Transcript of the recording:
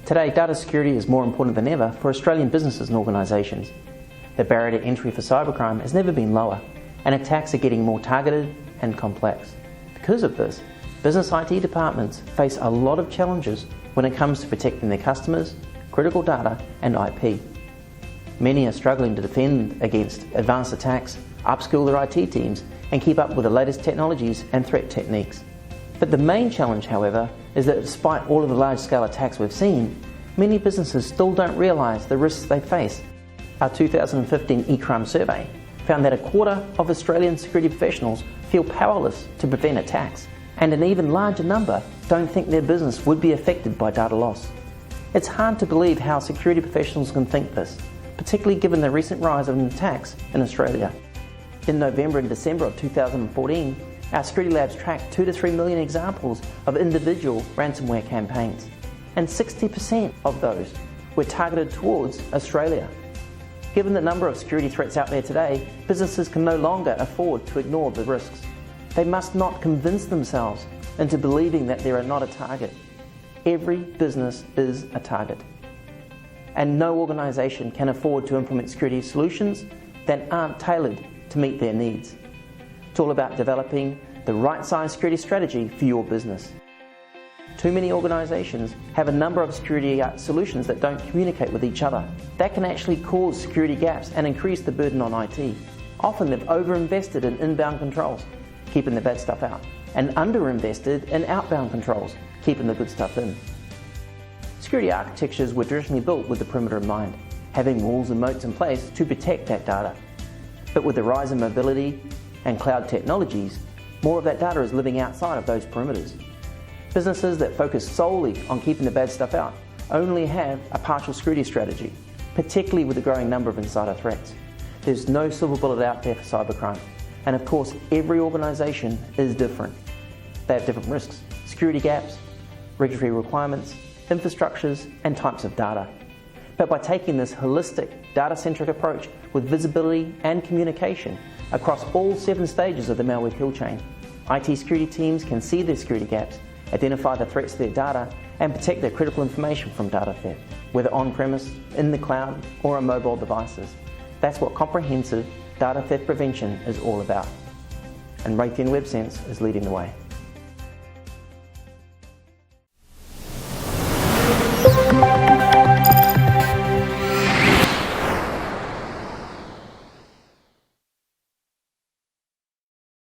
Today, data security is more important than ever for Australian businesses and organisations. The barrier to entry for cybercrime has never been lower, and attacks are getting more targeted and complex. Because of this, business IT departments face a lot of challenges when it comes to protecting their customers, critical data and IP. Many are struggling to defend against advanced attacks, upskill their IT teams and keep up with the latest technologies and threat techniques. But the main challenge, however, is that despite all of the large-scale attacks we've seen, many businesses still don't realise the risks they face. Our 2015 eCrime survey found that a quarter of Australian security professionals feel powerless to prevent attacks, and an even larger number don't think their business would be affected by data loss. It's hard to believe how security professionals can think this, particularly given the recent rise of attacks in Australia. In November and December of 2014, our security labs tracked 2 to 3 million examples of individual ransomware campaigns, and 60% of those were targeted towards Australia. Given the number of security threats out there today, businesses can no longer afford to ignore the risks. They must not convince themselves into believing that they are not a target. Every business is a target. And no organisation can afford to implement security solutions that aren't tailored to meet their needs. It's all about developing the right size security strategy for your business. Too many organisations have a number of security solutions that don't communicate with each other. That can actually cause security gaps and increase the burden on IT. Often they've overinvested in inbound controls, keeping the bad stuff out, and underinvested in outbound controls, keeping the good stuff in. Security architectures were traditionally built with the perimeter in mind, having walls and moats in place to protect that data. But with the rise in mobility and cloud technologies, more of that data is living outside of those perimeters. Businesses that focus solely on keeping the bad stuff out only have a partial security strategy, particularly with the growing number of insider threats. There's no silver bullet out there for cybercrime. And of course, every organisation is different. They have different risks, security gaps, regulatory requirements, infrastructures and types of data. But by taking this holistic, data-centric approach with visibility and communication across all 7 stages of the malware kill chain, IT security teams can see their security gaps, identify the threats to their data and protect their critical information from data theft, whether on-premise, in the cloud or on mobile devices. That's what comprehensive data theft prevention is all about. And Raytheon WebSense is leading the way.